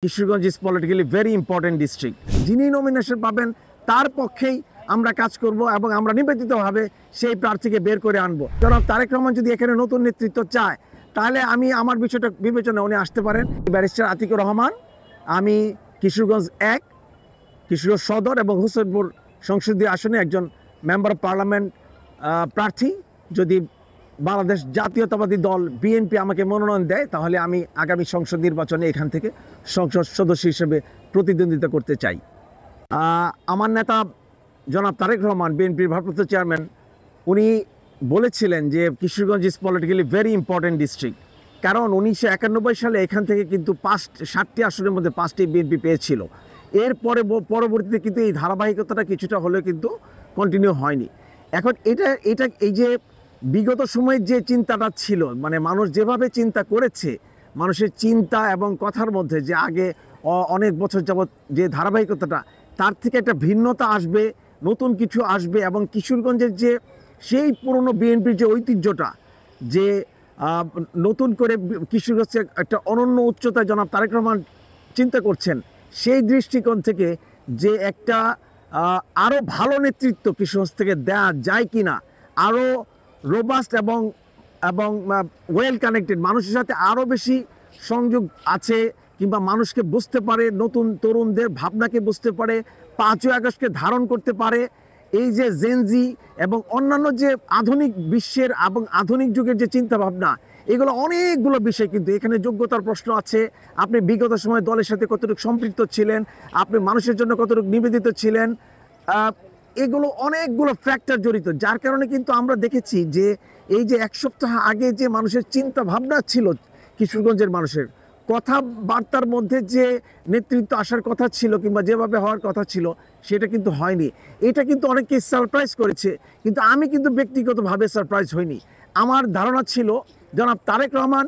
Kishoreganj is politically very important district. যিনি nomination পাবেন তার পক্ষেই আমরা কাজ করব এবং আমরা নিবেদিতভাবে সেই প্রার্থীকে বের করে আনবো। জনাব তারেক রহমান যদি এখানে নতুন নেতৃত্ব চায় তাহলে আমার বিষয়টা বিবেচনা উনি আসতে পারেন। ব্যারিস্টার আতিকুর রহমান, আমি কিশোরগঞ্জ 1, কিশোরগঞ্জ সদর এবং হোসেনপুর সংসদীয় আসনে একজন মেম্বার অফ পার্লামেন্ট প্রার্থী। যদি বাংলাদেশ জাতীয়তাবাদী দল বিএনপি আমাকে মনোনয়ন দেয় তাহলে আমি আগামী সংসদ নির্বাচনে এখান থেকে সংসদ সদস্য হিসেবে প্রতিদ্বন্দ্বিতা করতে চাই। আমার নেতা জনাব তারেক রহমান, বিএনপির ভারপ্রাপ্ত চেয়ারম্যান, উনি বলেছিলেন যে Kishoreganj is politically very important district. কারণ 1991 সালে এখান থেকে কিন্তু 60টি আসনের মধ্যে 5টি বিএনপি পেয়েছিল। এরপরে পরবর্তীতে কিন্তু এই ধারাবাহিকতাটা কিছুটা হলেও কিন্তু কন্টিনিউ হয়নি। এখন এটা এই যে বিগত সময়ের যে চিন্তাটা ছিল, মানে মানুষ যেভাবে চিন্তা করেছে, মানুষের চিন্তা এবং কথার মধ্যে যে আগে অনেক বছর যাবৎ যে ধারাবাহিকতাটা, তার থেকে একটা ভিন্নতা আসবে, নতুন কিছু আসবে। এবং কিশোরগঞ্জের যে সেই পুরনো বিএনপির যে ঐতিহ্যটা, যে নতুন করে কিশোরগঞ্জে একটা অনন্য উচ্চতায় জনাব তারেক রহমান চিন্তা করছেন, সেই দৃষ্টিকোণ থেকে যে একটা আরও ভালো নেতৃত্ব কিশোরগঞ্জ থেকে দেওয়া যায় কি না, আরও রোবাস্ট এবং ওয়েল কানেক্টেড, মানুষের সাথে আরও বেশি সংযোগ আছে, কিংবা মানুষকে বুঝতে পারে, নতুন তরুণদের ভাবনাকে বুঝতে পারে, 5ই আগস্টকে ধারণ করতে পারে। এই যে জেনজি এবং অন্যান্য যে আধুনিক বিশ্বের এবং আধুনিক যুগের যে চিন্তা ভাবনা, এগুলো অনেকগুলো বিষয় কিন্তু এখানে যোগ্যতার প্রশ্ন আছে। আপনি বিগত সময় দলের সাথে কতটুকু সম্পৃক্ত ছিলেন, আপনি মানুষের জন্য কতটুকু নিবেদিত ছিলেন, এগুলো অনেকগুলো ফ্যাক্টর জড়িত। যার কারণে কিন্তু আমরা দেখেছি যে এই যে 1 সপ্তাহ আগে যে মানুষের চিন্তা ভাবনা ছিল, কিশোরগঞ্জের মানুষের কথাবার্তার মধ্যে যে নেতৃত্ব আসার কথা ছিল কিংবা যেভাবে হওয়ার কথা ছিল, সেটা কিন্তু হয়নি। এটা কিন্তু অনেককে সারপ্রাইজ করেছে, কিন্তু আমি কিন্তু ব্যক্তিগতভাবে সারপ্রাইজ হইনি। আমার ধারণা ছিল জনাব তারেক রহমান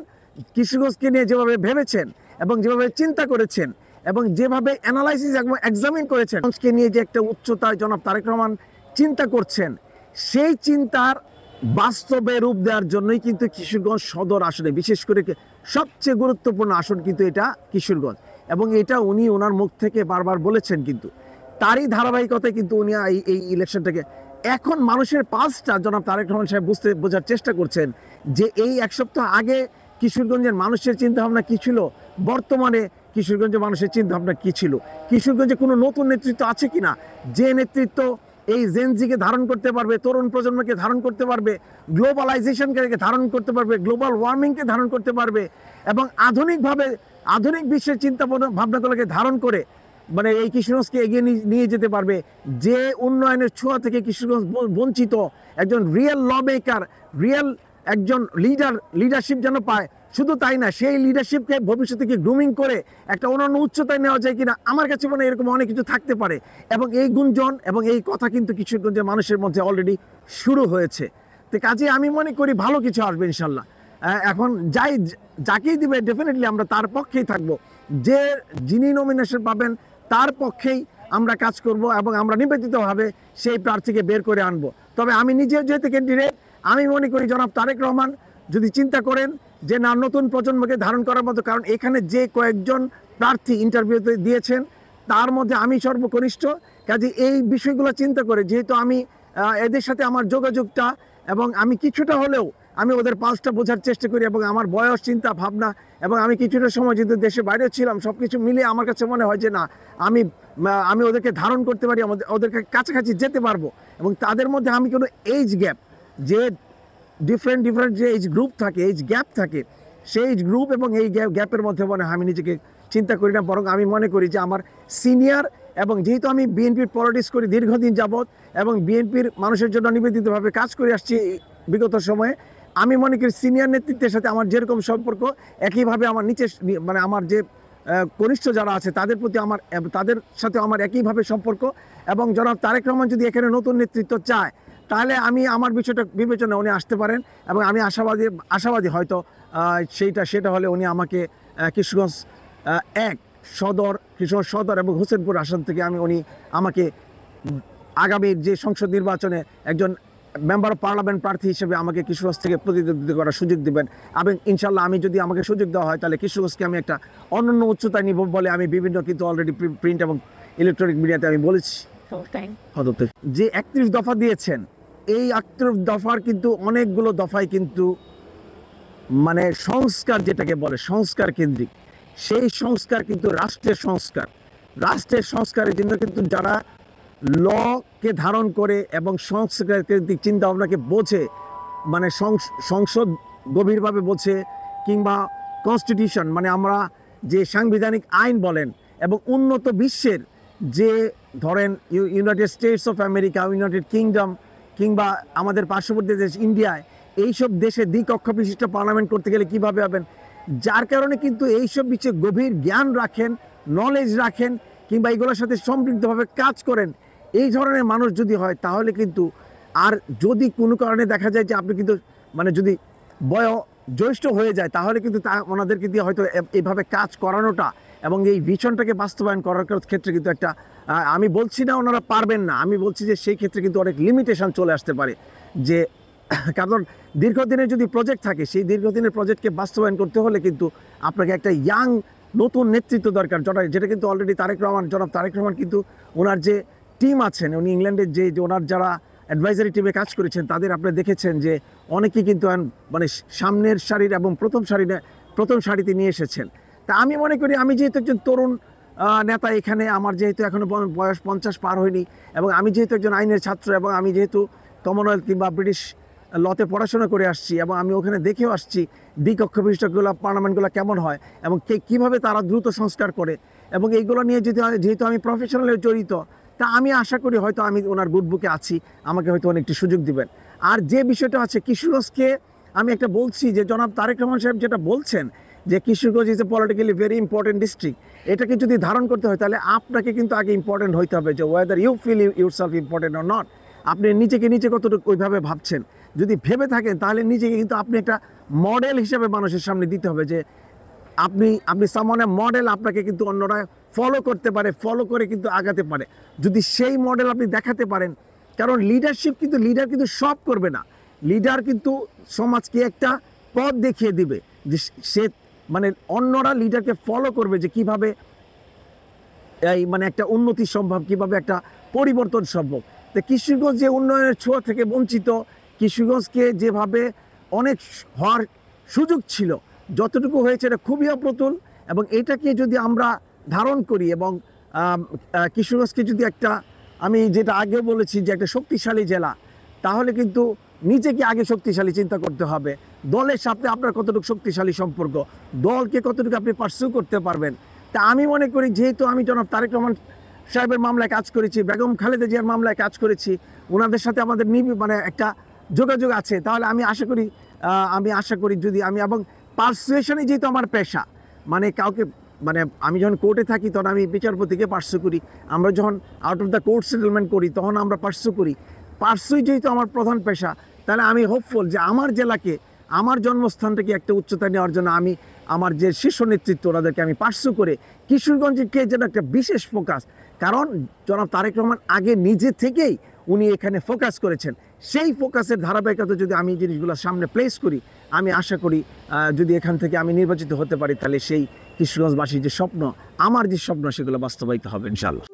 কিশোরগঞ্জকে নিয়ে যেভাবে ভেবেছেন এবং যেভাবে চিন্তা করেছেন এবং যেভাবে অ্যানালাইসিস এবং এক্সামিন করেছেন, মানুষকে নিয়ে যে একটা উচ্চতায় জনাব তারেক রহমান চিন্তা করছেন, সেই চিন্তার বাস্তবে রূপ দেওয়ার জন্যই কিন্তু কিশোরগঞ্জ সদর আসনে, বিশেষ করে সবচেয়ে গুরুত্বপূর্ণ আসন কিন্তু এটা কিশোরগঞ্জ, এবং এটা উনি ওনার মুখ থেকে বারবার বলেছেন। কিন্তু তারই ধারাবাহিকতায় কিন্তু উনি এই ইলেকশনটাকে, এখন মানুষের পালসটা জনাব তারেক রহমান সাহেব বোঝার চেষ্টা করছেন যে এই 1 সপ্তাহ আগে কিশোরগঞ্জের মানুষের চিন্তাভাবনা কী ছিল, বর্তমানে কিশোরগঞ্জের মানুষের চিন্তাভাবনা কী ছিল, কিশোরগঞ্জে কোনো নতুন নেতৃত্ব আছে কিনা, যে নেতৃত্ব এই জেনজিকে ধারণ করতে পারবে, তরুণ প্রজন্মকে ধারণ করতে পারবে, গ্লোবালাইজেশনকে ধারণ করতে পারবে, গ্লোবাল ওয়ার্মিংকে ধারণ করতে পারবে, এবং আধুনিক বিশ্বের চিন্তা ভাবনাগুলোকে ধারণ করে মানে এই কিশোরগঞ্জকে এগিয়ে নিয়ে যেতে পারবে। যে উন্নয়নের ছোঁয়া থেকে কিশোরগঞ্জ বঞ্চিত, একজন রিয়েল ল মেকার, রিয়েল একজন লিডারশিপ যেন পায়। শুধু তাই না, সেই লিডারশিপকে ভবিষ্যতে কি গ্রুমিং করে একটা অন্যান্য উচ্চতায় নেওয়া যায় কিনা, আমার কাছে মনে হয় এরকম অনেক কিছু থাকতে পারে। এবং এই গুঞ্জন এবং এই কথা কিন্তু কিশোরগঞ্জের মানুষের মধ্যে অলরেডি শুরু হয়েছে। তো কাজে আমি মনে করি ভালো কিছু আসবে ইনশাল্লাহ। এখন যাকেই দিবে ডেফিনেটলি আমরা তার পক্ষেই থাকবো। যিনি নমিনেশন পাবেন তার পক্ষেই আমরা কাজ করব এবং আমরা নিবেদিতভাবে সেই প্রার্থীকে বের করে আনবো। তবে আমি নিজেও যেহেতু ক্যান্ডিডেট, আমি মনে করি জনাব তারেক রহমান যদি চিন্তা করেন যে না, নতুন প্রজন্মকে ধারণ করার মতো, কারণ এখানে যে কয়েকজন প্রার্থী ইন্টারভিউতে দিয়েছেন তার মধ্যে আমি সর্বকনিষ্ঠ, কাজে এই বিষয়গুলো চিন্তা করে, যেহেতু আমি এদের সাথে আমার যোগাযোগটা এবং আমি কিছুটা হলেও আমি ওদের পালসটা বোঝার চেষ্টা করি, এবং আমার বয়স, চিন্তা ভাবনা, এবং আমি কিছুটা সময় যেহেতু দেশে বাইরে ছিলাম, সব কিছু মিলিয়ে আমার কাছে মনে হয় যে না, আমি ওদেরকে ধারণ করতে পারি, ওদেরকে কাছাকাছি যেতে পারবো। এবং তাদের মধ্যে আমি কোনো এইজ গ্যাপ, যে ডিফারেন্ট যে এইজ গ্রুপ থাকে, এইজ গ্যাপ থাকে, সেই এইজ গ্রুপ এবং এই গ্যাপের মধ্যে মনে হয় আমি নিজেকে চিন্তা করি না, বরং আমি মনে করি যে আমার সিনিয়র, এবং যেহেতু আমি বিএনপির পলিটিক্স করি দীর্ঘদিন যাবৎ এবং বিএনপির মানুষের জন্য নিবেদিতভাবে কাজ করে আসছি বিগত সময়ে, আমি মনে করি সিনিয়র নেতৃত্বের সাথে আমার যেরকম সম্পর্ক, একইভাবে আমার মানে আমার যে কনিষ্ঠ যারা আছে তাদের সাথে আমার একইভাবে সম্পর্ক। এবং জনাব তারেক রহমান যদি এখানে নতুন নেতৃত্ব চায় তাহলে আমার বিষয়টা বিবেচনা উনি আসতে পারেন, এবং আমি আশাবাদী হয়তো সেটা হলে উনি আমাকে কিশোরগঞ্জ 1 কিশোরগঞ্জ সদর এবং হোসেনপুর আসন থেকে উনি আমাকে আগামী যে সংসদ নির্বাচনে একজন মেম্বার অফ পার্লামেন্ট প্রার্থী হিসেবে আমাকে কিশোরগঞ্জ থেকে প্রতিদ্বন্দ্বিতা করার সুযোগ দেবেন এবং ইনশাল্লাহ আমি যদি আমাকে সুযোগ দেওয়া হয় তাহলে কিশোরগঞ্জকে আমি একটা অনন্য উচ্চতায় নিব বলে আমি বিভিন্ন কিন্তু অলরেডি প্রিন্ট এবং ইলেকট্রনিক মিডিয়াতে আমি বলেছি। যে 31 দফা দিয়েছেন, এই 31 দফার কিন্তু অনেকগুলো দফায় কিন্তু মানে সংস্কার, যেটাকে বলে সংস্কার কেন্দ্রিক, সেই সংস্কার কিন্তু রাষ্ট্রের সংস্কার। রাষ্ট্রের সংস্কারের জন্য কিন্তু যারা লকে ধারণ করে এবং সংস্কার কেন্দ্রিক চিন্তা ভাবনাকে বোঝে, মানে সংসদ গভীরভাবে বোঝে, কিংবা কনস্টিটিউশন মানে আমরা যে সাংবিধানিক আইন বলেন, এবং উন্নত বিশ্বের যে ধরেন United states of America, United kingdom, কিংবা আমাদের পার্শ্ববর্তী দেশ ইন্ডিয়ায়, এইসব দেশে দ্বিকক্ষ বিশিষ্ট পার্লামেন্ট করতে গেলে কীভাবে হবেন, যার কারণে কিন্তু এইসব বিষয়ে গভীর জ্ঞান রাখেন, নলেজ রাখেন, কিংবা এগুলোর সাথে সম্পৃক্তভাবে কাজ করেন, এই ধরনের মানুষ যদি হয় তাহলে কিন্তু, আর যদি কোনো কারণে দেখা যায় যে আপনি কিন্তু মানে যদি জ্যেষ্ঠ হয়ে যায় তাহলে কিন্তু ওনাদেরকে দিয়ে হয়তো এইভাবে কাজ করানোটা এবং এই ভিশনটাকে বাস্তবায়ন করার ক্ষেত্রে কিন্তু একটা, আমি বলছি না ওনারা পারবেন না, আমি বলছি যে সেই ক্ষেত্রে কিন্তু অনেক লিমিটেশন চলে আসতে পারে। যে কারণ দীর্ঘদিনের যদি প্রজেক্ট থাকে, সেই দীর্ঘদিনের প্রজেক্টকে বাস্তবায়ন করতে হলে কিন্তু আপনাকে একটা ইয়াং নতুন নেতৃত্ব দরকার, যেটা কিন্তু অলরেডি জনাব তারেক রহমান কিন্তু ওনার যে টিম আছেন, উনি ইংল্যান্ডের যে ওনার যারা অ্যাডভাইজারি টিমে কাজ করেছেন তাদের আপনারা দেখেছেন যে অনেকেই কিন্তু মানে সামনের সারির এবং প্রথম সারিতে নিয়ে এসেছেন। তা আমি মনে করি, আমি যেহেতু একজন তরুণ নেতা, এখানে আমার যেহেতু এখনও বয়স 50 পার হয়নি, এবং আমি যেহেতু একজন আইনের ছাত্র, এবং আমি যেহেতু কমনওয়েলথ কিংবা ব্রিটিশ লতে পড়াশোনা করে আসছি, এবং আমি ওখানে দেখেও আসছি দ্বিকক্ষ বিশিষ্টগুলো পার্লামেন্টগুলো কেমন হয় এবং কীভাবে তারা দ্রুত সংস্কার করে, এবং এইগুলো নিয়ে যেহেতু আমি প্রফেশনালি জড়িত, তা আমি আশা করি হয়তো আমি ওনার গুড বুকে আছি, আমাকে হয়তো অনেকটি সুযোগ দিবেন। আর যে বিষয়টা আছে কিশোরগঞ্জকে আমি একটা বলছি যে জনাব তারেক রহমান সাহেব যেটা বলছেন যে Kishoreganj is a politically very important district, এটাকে যদি ধারণ করতে হয় তাহলে আপনাকে কিন্তু আগে ইম্পর্টেন্ট হইতে হবে, যে whether you feel yourself important or not. আপনি নিজে কতটুকু ওইভাবে ভাবছেন, যদি ভেবে থাকেন তাহলে নিজেকে কিন্তু আপনি একটা মডেল হিসেবে মানুষের সামনে দিতে হবে, যে আপনি সামনে মডেল, আপনাকে কিন্তু অন্যরা ফলো করতে পারে, ফলো করে কিন্তু আগাতে পারে, যদি সেই মডেল আপনি দেখাতে পারেন। কারণ লিডার কিন্তু সব করবে না, লিডার কিন্তু সমাজকে একটা পথ দেখিয়ে দিবে, যে সে মানে অন্যরা লিডারকে ফলো করবে, যে কিভাবে এই মানে একটা উন্নতি সম্ভব, কিভাবে একটা পরিবর্তন সম্ভব। তো কিশোরগঞ্জ যে উন্নয়নের ছোঁয়া থেকে বঞ্চিত, কিশোরগঞ্জকে যেভাবে অনেক হওয়ার সুযোগ ছিল, যতটুকু হয়েছে এটা খুবই অপ্রতুল, এবং এটাকে যদি আমরা ধারণ করি এবং কিশোরগঞ্জকে যদি একটা, আমি যেটা আগে বলেছি যে একটা শক্তিশালী জেলা, তাহলে কিন্তু নিজেকে আগে শক্তিশালী চিন্তা করতে হবে, দলের সাথে আপনার কতটুকু শক্তিশালী সম্পর্ক, দলকে কতটুকু আপনি পার্সু করতে পারবেন। তা আমি মনে করি, যেহেতু আমি জনাব তারেক রহমান সাহেবের মামলায় কাজ করেছি, বেগম খালেদা জিয়ার মামলায় কাজ করেছি, ওনাদের সাথে আমাদের মানে একটা যোগাযোগ আছে, তাহলে আমি আশা করি যদি আমি, এবং পার্সুয়েশনে যেহেতু আমার পেশা, মানে কাউকে মানে আমি যখন কোর্টে থাকি তখন আমি বিচারপতিকে পার্সু করি, আমরা যখন out of the court settlement করি তখন আমরা পার্সু করি, পার্সুই যেহেতু আমার প্রধান পেশা, তাহলে আমি হোপফুল যে আমার জেলাকে, আমার জন্মস্থানটাকে একটা উচ্চতায় নেওয়ার জন্য আমি আমার যে শীর্ষ নেতৃত্ব ওনাদেরকে আমি পার্সু করে কিশোরগঞ্জকে যেন একটা বিশেষ ফোকাস, কারণ জনাব তারেক রহমান আগে নিজে থেকেই উনি এখানে ফোকাস করেছেন, সেই ফোকাসের ধারাবাহিকতা যদি আমি জিনিসগুলো সামনে প্লেস করি, আমি আশা করি যদি এখান থেকে আমি নির্বাচিত হতে পারি তাহলে সেই কিশোরগঞ্জবাসীর যে স্বপ্ন, আমার যে স্বপ্ন, সেগুলো বাস্তবায়িত হবে ইনশাআল্লাহ।